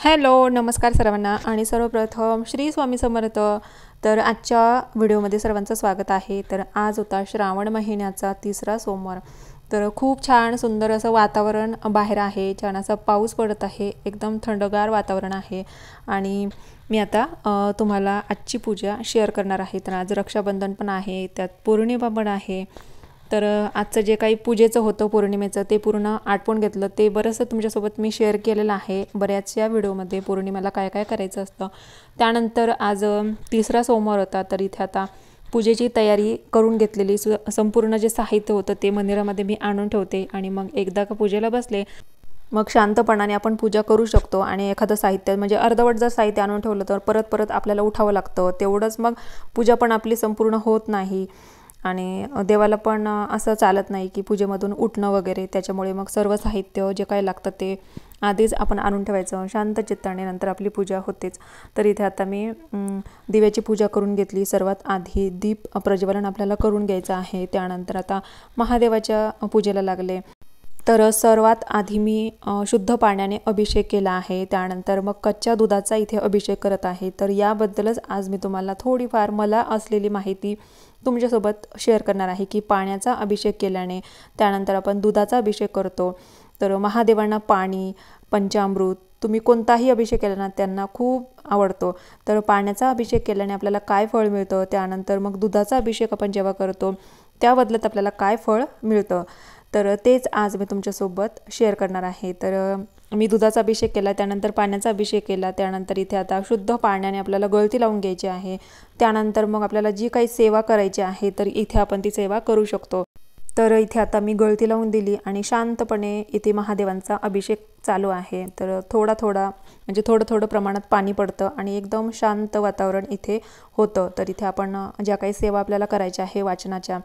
Hello, नमस्कार सर्वांना आणि सर्वप्रथम श्री स्वामी समर्थ. तर आजच्या व्हिडिओमध्ये सर्वांचं स्वागत आहे. तर आज होता श्रावण महिन्याचा 3रा सोमवार. तर खूप छान सुंदर असं वातावरण बाहेर आहे. छान असा पाऊस पडत आहे. एकदम थंडगार वातावरण आहे. आणि मी आता तुम्हाला आजची पूजा शेअर करणार आहे. तर आज रक्षाबंधन पण आहे, त्यात पौर्णिमा पण आहे. तर आजचं जे काही पूजेचं होतं पौर्णिमेचं ते पूर्ण आटपून घेतलं. ते बरंचसं तुमच्यासोबत मी शेअर केलेलं आहे बऱ्याचशा व्हिडिओमध्ये, पौर्णिमेला काय काय करायचं असतं. त्यानंतर आज 3रा सोमवार होता. तर इथे आता पूजेची तयारी करून घेतलेली. संपूर्ण जे साहित्य होतं ते मंदिरामध्ये मी आणून ठेवते आणि मग एकदा का पूजेला बसले मग शांतपणाने आपण पूजा करू शकतो. आणि एखादं साहित्य म्हणजे अर्धवट जर साहित्य आणून ठेवलं तर परत परत आपल्याला उठावं लागतं. तेवढंच मग पूजा पण आपली संपूर्ण होत नाही. आणि देवाला पण असं चालत नाही की पूजेमधून उठणं वगैरे. त्याच्यामुळे मग सर्व साहित्य जे काही लागतं ते आधीच आपण आणून ठेवायचं शांत चित्ताने, नंतर आपली पूजा होतेच. तर इथे आता मी दिव्याची पूजा करून घेतली. सर्वात आधी दीप प्रज्वलन आपल्याला करून घ्यायचं आहे. त्यानंतर आता महादेवाच्या पूजेला लागले. तर सर्वात आधी मी शुद्ध पाण्याने अभिषेक केला आहे. त्यानंतर मग कच्च्या दुधाचा इथे अभिषेक करत आहे. तर याबद्दलच आज मी तुम्हाला थोडीफार मला असलेली माहिती तुमच्यासोबत शेअर करणार आहे की पाण्याचा अभिषेक केल्याने त्यानंतर आपण दुधाचा अभिषेक करतो. तर महादेवांना पाणी, पंचामृत, तुम्ही कोणताही अभिषेक केला ना त्यांना खूप आवडतो. तर पाण्याचा अभिषेक केल्याने आपल्याला काय फळ मिळतं, त्यानंतर मग दुधाचा अभिषेक आपण जेव्हा करतो त्या बदल्यात आपल्याला काय फळ मिळतं, तर तेच आज मी तुमच्यासोबत शेअर करणार आहे. तर मी दुधाचा अभिषेक केला, त्यानंतर पाण्याचा अभिषेक केला. त्यानंतर इथे आता शुद्ध पाण्याने आपल्याला गळती लावून घ्यायची आहे. त्यानंतर मग आपल्याला जी काही सेवा करायची आहे तर इथे आपण ती सेवा करू शकतो. तर इथे आता मी गळती लावून दिली आणि शांतपणे इथे महादेवांचा अभिषेक चालू आहे. तर थोडा म्हणजे थोडं प्रमाणात पाणी पडतं आणि एकदम शांत वातावरण इथे होतं. तर इथे आपण ज्या काही सेवा आपल्याला करायच्या आहे वाचनाच्या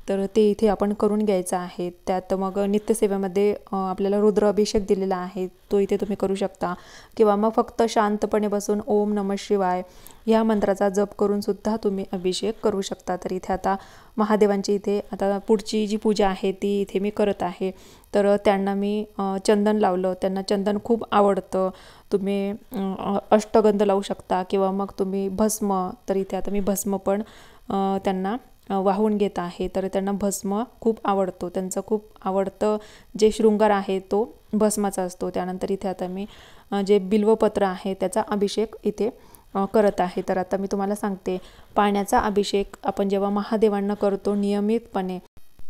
तर ते इथे आपण करून घ्यायचं आहे. त्यात मग नित्यसेवेमध्ये आपल्याला रुद्र अभिषेक दिलेला आहे, तो इथे तुम्ही करू शकता. किंवा मग फक्त शांतपणे बसून ओम नमः शिवाय ह्या मंत्राचा जप करून सुद्धा तुम्ही अभिषेक करू शकता. तर इथे आता महादेवांची इथे आता पुढची जी पूजा आहे ती इथे मी करत आहे. तर त्यांना मी चंदन लावलं. त्यांना चंदन खूप आवडतं. तुम्ही अष्टगंध लावू शकता किंवा मग तुम्ही भस्म. तर इथे आता मी भस्म पण त्यांना वाहून घेत आहे. तर त्यांना भस्म खूप आवडतो. त्यांचं खूप आवडतं जे शृंगार आहे तो भस्माचा असतो. त्यानंतर इथे आता मी जे बिल्वपत्र आहे त्याचा अभिषेक इथे करत आहे. तर आता मी तुम्हाला सांगते, पाण्याचा अभिषेक आपण जेव्हा महादेवांना करतो नियमितपणे,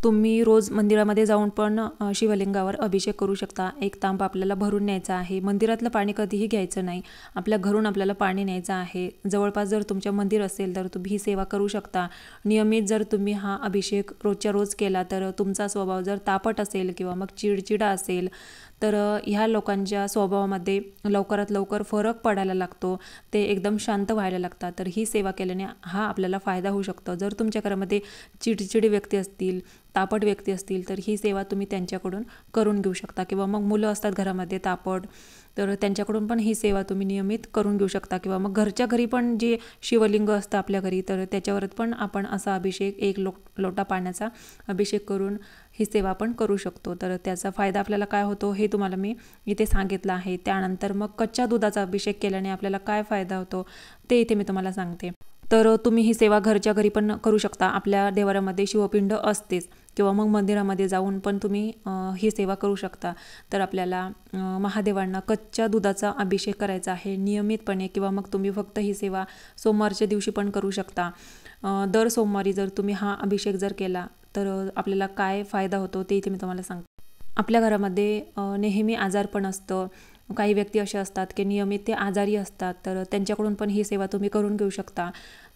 तुम्ही रोज मंदिरामध्ये जाऊन पण शिवलिंगावर अभिषेक करू शकता. एक तांब आपल्याला भरून न्यायचं आहे. मंदिरातलं पाणी कधीही घ्यायचं नाही, आपल्या घरून आपल्याला पाणी न्यायचं आहे. जवळपास जर तुमच्या मंदिर असेल तर तुम्ही ही सेवा करू शकता. नियमित जर तुम्ही हा अभिषेक रोजच्या रोज केला तर तुमचा स्वभाव जर तापट असेल किंवा मग चिडचिडा असेल तर ह्या लोकांच्या स्वभावामध्ये लवकरात लवकर फरक पडायला लागतो. ते एकदम शांत व्हायला लागतात. तर ही सेवा केल्याने हा आपल्याला फायदा होऊ शकतो. जर तुमच्या घरामध्ये चिडचिडी व्यक्ती असतील, तापट व्यक्ती असतील तर ही सेवा तुम्ही त्यांच्याकडून करून घेऊ शकता. किंवा मग मुलं असतात घरामध्ये तापट, तर त्यांच्याकडून पण ही सेवा तुम्ही नियमित करून घेऊ शकता. किंवा मग घरच्या घरी पण जे शिवलिंग असतं आपल्या घरी तर त्याच्यावर पण आपण असा अभिषेक एक लोटा पाण्याचा अभिषेक करून ही सेवा आपण करू शकतो. तर त्याचा फायदा आपल्याला काय होतो हे तुम्हाला मी इथे सांगितलं आहे. त्यानंतर मग कच्च्या दुधाचा अभिषेक केल्याने आपल्याला काय फायदा होतो ते इथे मी तुम्हाला सांगते. तर तुम्ही ही सेवा घरच्या घरी पण करू शकता. आपल्या देवाऱ्यामध्ये शिवपिंड असतेच किंवा मग मंदिरामध्ये जाऊन पण तुम्ही ही सेवा करू शकता. तर आपल्याला महादेवांना कच्च्या दुधाचा अभिषेक करायचा आहे नियमितपणे. किंवा मग तुम्ही फक्त ही सेवा सोमवारच्या दिवशी पण करू शकता. दर सोमवारी जर तुम्ही हा अभिषेक जर केला तर आपल्याला काय फायदा होतो ते इथे मी तुम्हाला सांगते. आपल्या घरामध्ये नेहमी आजारपण असतं. काही व्यक्ती असे असतात की नियमित ते आजारी असतात, तर त्यांच्याकडून पण ही सेवा तुम्ही करून घेऊ शकता.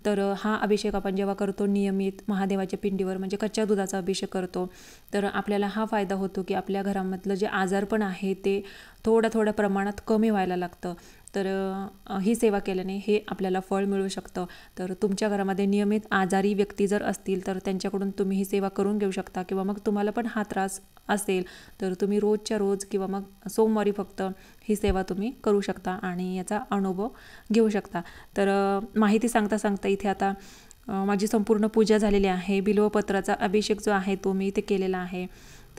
तर हा अभिषेक आपण जेव्हा करतो नियमित महादेवाच्या पिंडीवर म्हणजे कच्च्या दुधाचा अभिषेक करतो तर आपल्याला हा फायदा होतो की आपल्या घरामधलं जे आजारपण आहे ते थोड्या प्रमाणात कमी व्हायला लागतं. तर ही सेवा केल्याने हे आपल्याला फळ मिळू शकतं. तर तुमच्या घरामध्ये नियमित आजारी व्यक्ती जर असतील तर त्यांच्याकडून तुम्ही ही सेवा करून घेऊ शकता. किंवा मग तुम्हाला पण हा त्रास असेल तर तुम्ही रोजच्या रोज किंवा मग सोमवारी फक्त ही सेवा तुम्ही करू शकता आणि याचा अनुभव घेऊ शकता. तर माहिती सांगता इथे आता माझी संपूर्ण पूजा झालेली आहे. बिल्वपत्राचा अभिषेक जो आहे तो मी इथे केलेला आहे.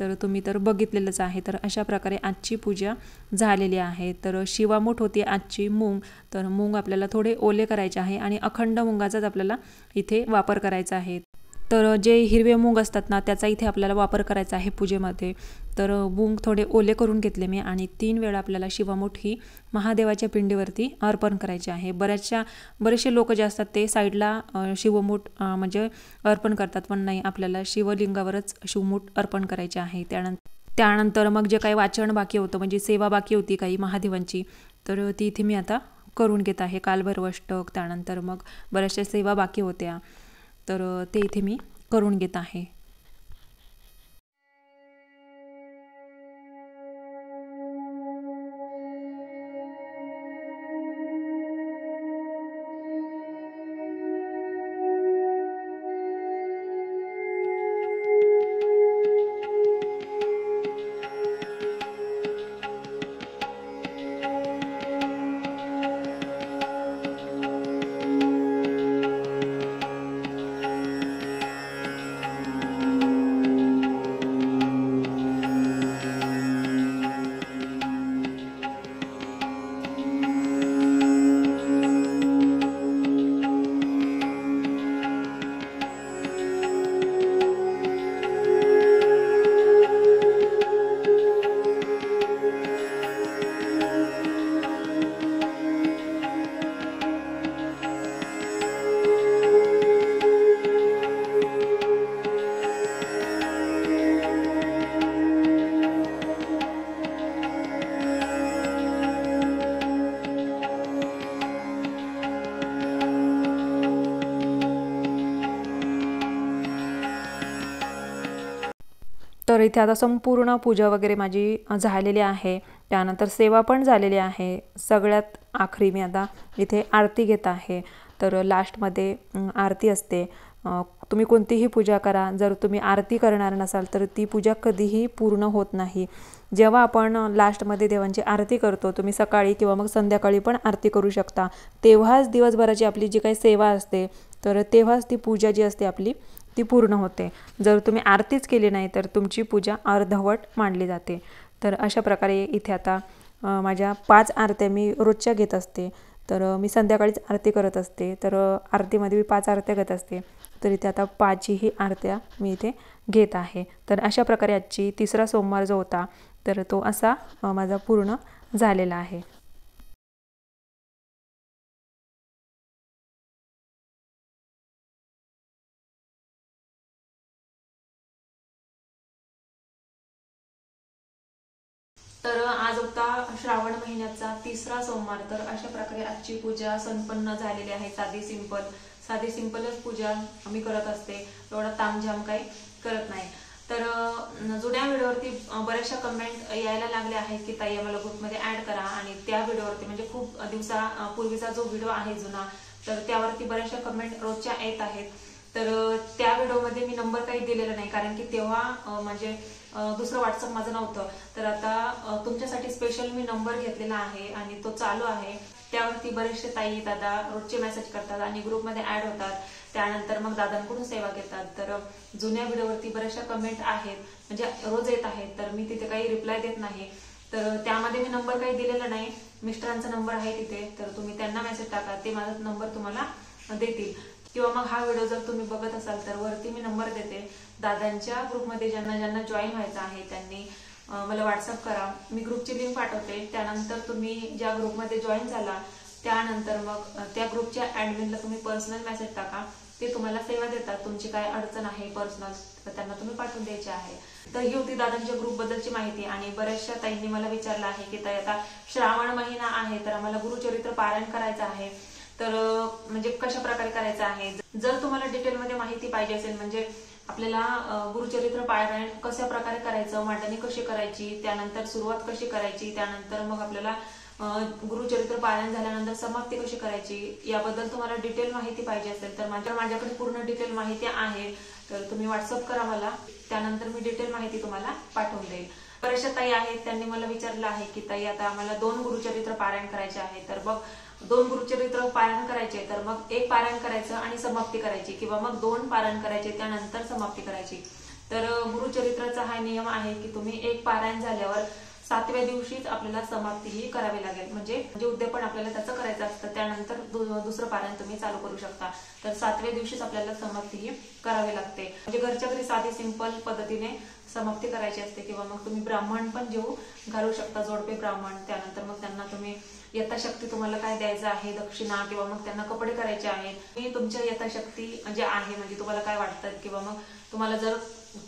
तर तुम्ही तर बघितलेलंच आहे। तर अशा प्रकारे आजची पूजा झालेली आहे। तर शिवामूठ होती आजची मूग, तर मूग आपल्याला थोडे ओले करायचे आहे आणि अखंड मुंगाचाच आपल्याला इथे वापर करायचा आहे। तर जे हिरवे मूग असतात ना त्याचा इथे आपल्याला वापर करायचा आहे पूजेमध्ये। तर मूग थोडे ओले करून घेतले मी आणि 3 वेळा आपल्याला शिवामूठ ही महादेवाच्या पिंडीवरती अर्पण करायचे आहे। बरेचसे लोक जे असतात ते साईडला शिवमूठ म्हणजे अर्पण करतात, पण नाही, आपल्याला शिवलिंगावरच शिवमूठ अर्पण करायचे आहे। त्यानंतर मग जे काही वाचन बाकी होतं म्हणजे सेवा बाकी होती काही महादेवांची, तर ती इथे मी आता करून घेत आहे। कालभैरव अष्टक, त्यानंतर मग बऱ्याचशा सेवा बाकी होत्या, तर ते इथे मी करून घेत आहे। तर इथे आता संपूर्ण पूजा वगैरे माझी झालेली आहे। त्यानंतर सेवा पण झालेली आहे। सगळ्यात आखरी मी आता इथे आरती घेत आहे। तर लास्टमध्ये आरती असते। तुम्ही कोणतीही पूजा करा, जर तुम्ही आरती करणार नसाल तर ती पूजा कधीही पूर्ण होत नाही। जेव्हा आपण लास्टमध्ये देवांची आरती करतो, तुम्ही सकाळी किंवा मग संध्याकाळी पण आरती करू शकता, तेव्हाच दिवसभराची आपली जी काही सेवा असते तर तेव्हाच ती पूजा जी असते आपली ती पूर्ण होते। जर तुम्ही आरतीच केली नाही तर तुमची पूजा अर्धवट मानली जाते। तर अशा प्रकारे इथे आता माझ्या 5 आरत्या मी रोजच्या घेत असते। तर मी संध्याकाळीच आरती करत असते, तर आरतीमध्ये मी 5 आरत्या घेत असते। तर इथे आता 5ही आरत्या मी इथे घेत आहे। तर अशा प्रकारे आजची तिसरा सोमवार जो होता तर तो असा माझा पूर्ण झालेला आहे। तर आज होता श्रावण महिन्याचा तिसरा सोमवार। तर अशा प्रकारे आजची पूजा संपन्न झालेली आहे। साधी सिंपलच पूजा मी करत असते, एवढा तामझाम काही करत नाही। तर जुन्या व्हिडिओवरती बऱ्याचशा कमेंट यायला लागल्या आहेत की ताई आम्हाला ग्रुपमध्ये ऍड करा, आणि त्या व्हिडिओवरती म्हणजे खूप दिवसापूर्वीचा जो व्हिडिओ आहे जुना, तर त्यावरती बऱ्याचशा कमेंट रोजच्या येत आहेत। तर त्या व्हिडिओमध्ये मी नंबर काही दिलेला नाही, कारण की तेव्हा म्हणजे दुसरं व्हॉट्सअप माझं नव्हतं। तर आता तुमच्यासाठी स्पेशल मी नंबर घेतलेला आहे आणि तो चालू आहे। त्यावरती बरेचसे ताई दादा रोजचे मेसेज करतात आणि ग्रुपमध्ये ऍड होतात, त्यानंतर मग दादांकडून सेवा घेतात। तर जुन्या व्हिडिओवरती बऱ्याचशा कमेंट आहेत, म्हणजे रोज येत आहेत, तर मी तिथे काही रिप्लाय देत नाही। तर त्यामध्ये मी नंबर काही दिलेला नाही, मिस्टरांचा नंबर आहे तिथे, तर तुम्ही त्यांना मेसेज टाका, ते माझा नंबर तुम्हाला देतील। किंवा मग हा व्हिडिओ जर तुम्ही बघत असाल तर वरती मी नंबर देते, दादांच्या ग्रुपमध्ये ज्यांना जॉईन व्हायचं आहे त्यांनी मला व्हॉट्सअप करा, मी ग्रुपची लिंक पाठवते। त्यानंतर तुम्ही ज्या ग्रुपमध्ये जॉईन झाला त्यानंतर मग त्या ग्रुपच्या ऍडमिनला तुम्ही पर्सनल मेसेज टाका, ते तुम्हाला सेवा देतात। तुमची काय अडचण आहे पर्सनल तर त्यांना तुम्ही पाठवून द्यायची आहे। तर ही होती दादांच्या ग्रुप बद्दलची माहिती। आणि बऱ्याचशा ताईंनी मला विचारलं आहे की ताई आता श्रावण महिना आहे तर आम्हाला गुरुचरित्र पारायण करायचं आहे, तर म्हणजे कशा प्रकारे करायचं आहे। जर तुम्हाला डिटेलमध्ये माहिती पाहिजे असेल, म्हणजे आपल्याला गुरुचरित्र पारायण कशा प्रकारे करायचं, मांडणी कशी करायची, त्यानंतर सुरुवात कशी करायची, त्यानंतर मग आपल्याला गुरुचरित्र पारायण झाल्यानंतर समाप्ती कशी करायची, याबद्दल तुम्हाला डिटेल माहिती पाहिजे असेल तर माझ्याकडे पूर्ण डिटेल माहिती आहे। तर तुम्ही व्हॉट्सअप करा मला, त्यानंतर मी डिटेल माहिती तुम्हाला पाठवून देईल। बऱ्याचशा ताई आहेत त्यांनी मला विचारलं आहे की ताई आता आम्हाला 2 गुरुचरित्र पारायण करायचे आहे, तर मग 2 गुरुचरित्र पारायण करायचे तर मग एक पारायण करायचं आणि समाप्ती करायची, किंवा मग 2 पारायण करायचे त्यानंतर समाप्ती करायची। तर गुरुचरित्राचा हा नियम आहे की तुम्ही एक पारायण झाल्यावर 7व्या दिवशीच आपल्याला समाप्तीही करावी लागेल, म्हणजे उद्यापन आपल्याला त्याचं करायचं असतं. त्यानंतर दुसरं पारायण तुम्ही चालू करू शकता. तर 7व्या दिवशीच आपल्याला समाप्तीही करावी लागते. म्हणजे घरच्या घरी साधी सिंपल पद्धतीने समाप्ती करायची असते, किंवा मग तुम्ही ब्राह्मण पण जेवू घालू शकता, जोडपे ब्राह्मण. त्यानंतर मग त्यांना तुम्ही यथाशक्ती तुम्हाला काय द्यायचं आहे, दक्षिणा, किंवा मग त्यांना कपडे करायचे आहेत, मी तुमच्या यथाशक्ती म्हणजे आहे, म्हणजे तुम्हाला काय वाटतं, किंवा मग तुम्हाला जर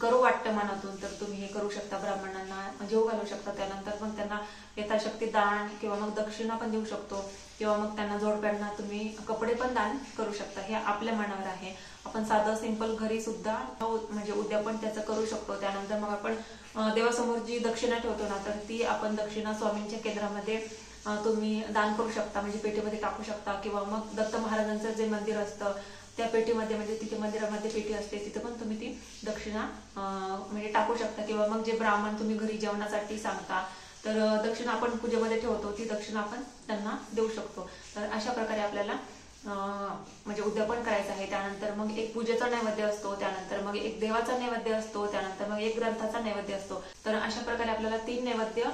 करू वाटतं मनातून तर तुम्ही हे करू शकता, ब्राह्मणांना जेवू घालू शकता. त्यानंतर मग त्यांना यथाशक्ती दान किंवा मग दक्षिणा पण देऊ शकतो, किंवा मग त्यांना जोडप्यांना तुम्ही कपडे पण दान करू शकता. हे आपल्या मनावर आहे. आपण साधं सिंपल घरी सुद्धा म्हणजे उद्यापन त्याचं करू शकतो. त्यानंतर मग आपण देवासमोर जी दक्षिणा ठेवतो ना, तर ती आपण दक्षिणा स्वामींच्या केंद्रामध्ये तुम्ही दान करू शकता, म्हणजे पेटीमध्ये टाकू शकता, किंवा मग दत्त महाराजांचं जे मंदिर असतं त्या पेटीमध्ये, म्हणजे तिथे मंदिरामध्ये पेटी असते, तिथे पण तुम्ही ती दक्षिणा म्हणजे टाकू शकता. किंवा मग जे ब्राह्मण तुम्ही घरी जेवणासाठी सांगता, तर दक्षिणा आपण पूजेमध्ये ठेवतो, ती दक्षिणा आपण त्यांना देऊ शकतो. तर अशा प्रकारे आपल्याला म्हणजे उद्यापन करायचं आहे. त्यानंतर मग एक पूजेचा नैवेद्य असतो, त्यानंतर मग एक देवाचा नैवेद्य असतो, त्यानंतर मग एक ग्रंथाचा नैवेद्य असतो. तर अशा प्रकारे आपल्याला 3 नैवेद्य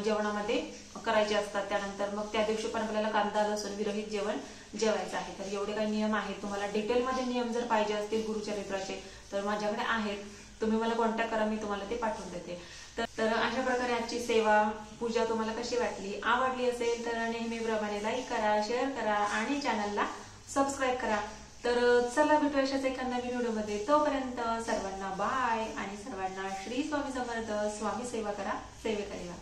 जेवणामध्ये करायचे असतात. त्यानंतर मग त्या दिवशी पण आपल्याला कांदा लसूण विरहित जेवण जेवायचं आहे. तर एवढे काही नियम आहेत. तुम्हाला डिटेलमध्ये नियम जर पाहिजे असतील गुरुचरित्राचे तर माझ्याकडे आहेत, तुम्ही मला कॉन्टॅक्ट करा, मी तुम्हाला ते पाठवून देते. तर अशा प्रकारे आजची सेवा पूजा तुम्हाला कशी वाटली, आवडली असेल तर नेहमीप्रमाणे लाईक करा, शेअर करा आणि चॅनलला सबस्क्राईब करा. तर चला भेटू अशाच एका नवीन व्हिडिओमध्ये. तोपर्यंत सर्वांना बाय आणि सर्वांना श्री स्वामी समर्थ. स्वामी सेवा करा, सेवेकरी व्हा.